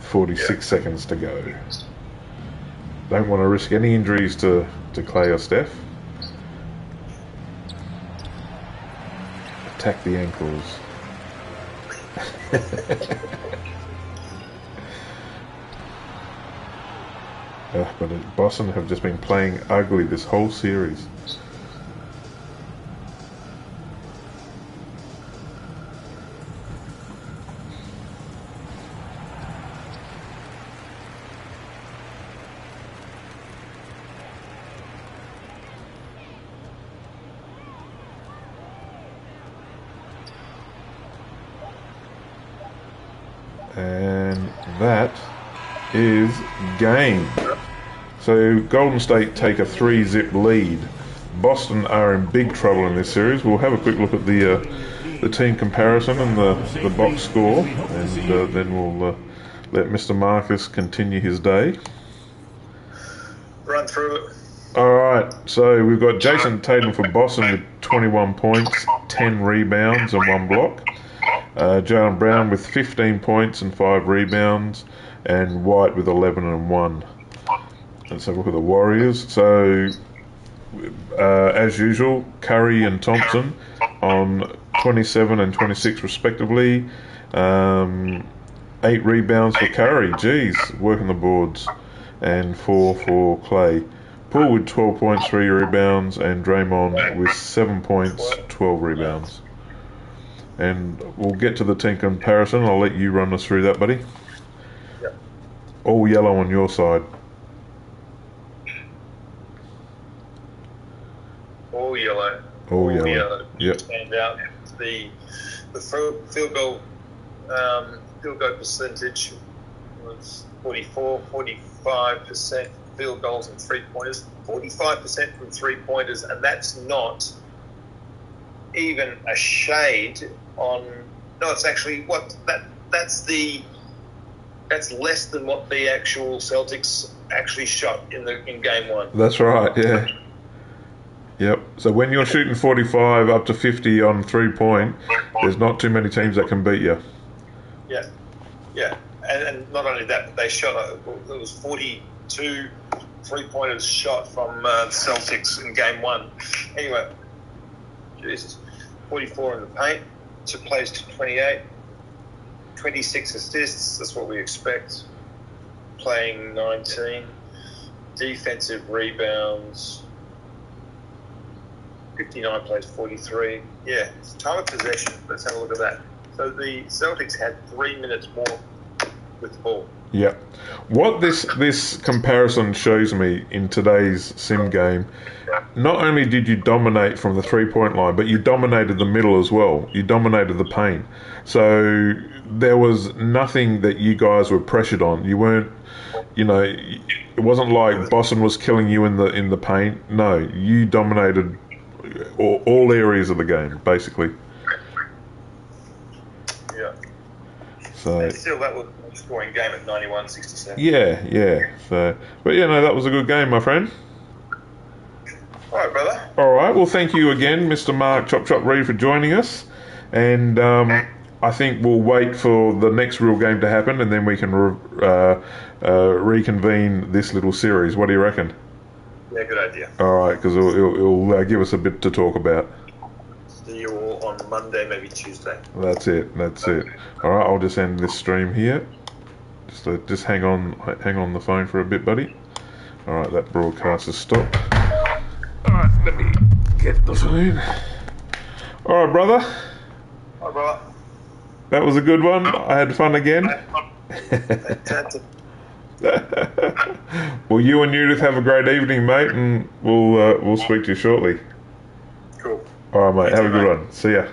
46 seconds to go. Don't want to risk any injuries to Clay or Steph. Attack the ankles. But Boston have just been playing ugly this whole series. And that is game. So Golden State take a 3-zip lead. Boston are in big trouble in this series. We'll have a quick look at the team comparison and the box score, and then we'll let Mr. Marcus continue his day. Run through it. All right, so we've got Jason Tatum for Boston with 21 points, 10 rebounds and 1 block. Jaylen Brown with 15 points and 5 rebounds, and White with 11 and 1. Let's have a look at the Warriors. So, as usual, Curry and Thompson on 27 and 26 respectively. 8 rebounds for Curry, working the boards, and 4 for Clay. Poole with 12 points, 3 rebounds, and Draymond with 7 points, 12 rebounds. And we'll get to the team comparison. I'll let you run us through that, buddy. Yep. All yellow on your side. All yellow. All yellow. Yep. Stand out. The field goal percentage was 45% field goals and 3-pointers. 45% from 3-pointers, and that's not even a shade on. No, it's actually that's less than what the actual Celtics actually shot in game 1. That's right. Yeah. Yep. So when you're shooting 45 up to 50 on 3-point, there's not too many teams that can beat you. Yeah. Yeah. And not only that, but they shot. It was 42 3-pointers shot from Celtics in game 1. Anyway, Jesus, 44 in the paint. Took plays to 28. 26 assists. That's what we expect. Playing 19. Defensive rebounds. 59 plays 43. Yeah, it's time of possession. Let's have a look at that. So the Celtics had 3 minutes more with the ball. Yeah. What this comparison shows me in today's sim game, not only did you dominate from the 3-point line, but you dominated the middle as well. You dominated the paint. So there was nothing that you guys were pressured on. You weren't, it wasn't like Boston was killing you in the paint. No, you dominated all areas of the game, basically. Yeah. So. And still, that was a scoring game at 91-67. Yeah. So, but that was a good game, my friend. All right, brother. All right. Well, thank you again, Mr. Mark Chop Chop Reed, for joining us. And I think we'll wait for the next real game to happen, and then we can reconvene this little series. What do you reckon? Yeah, good idea. All right, because it'll give us a bit to talk about. See you all on Monday, maybe Tuesday. That's it. All right, I'll just end this stream here. Just hang on the phone for a bit, buddy. All right, that broadcast has stopped. All right, let me get the phone. All right, brother. Hi, brother. That was a good one. I had fun again. Fantastic. Well, you and Judith have a great evening, mate, and we'll speak to you shortly. Cool. All right, mate. Have a good one. See ya.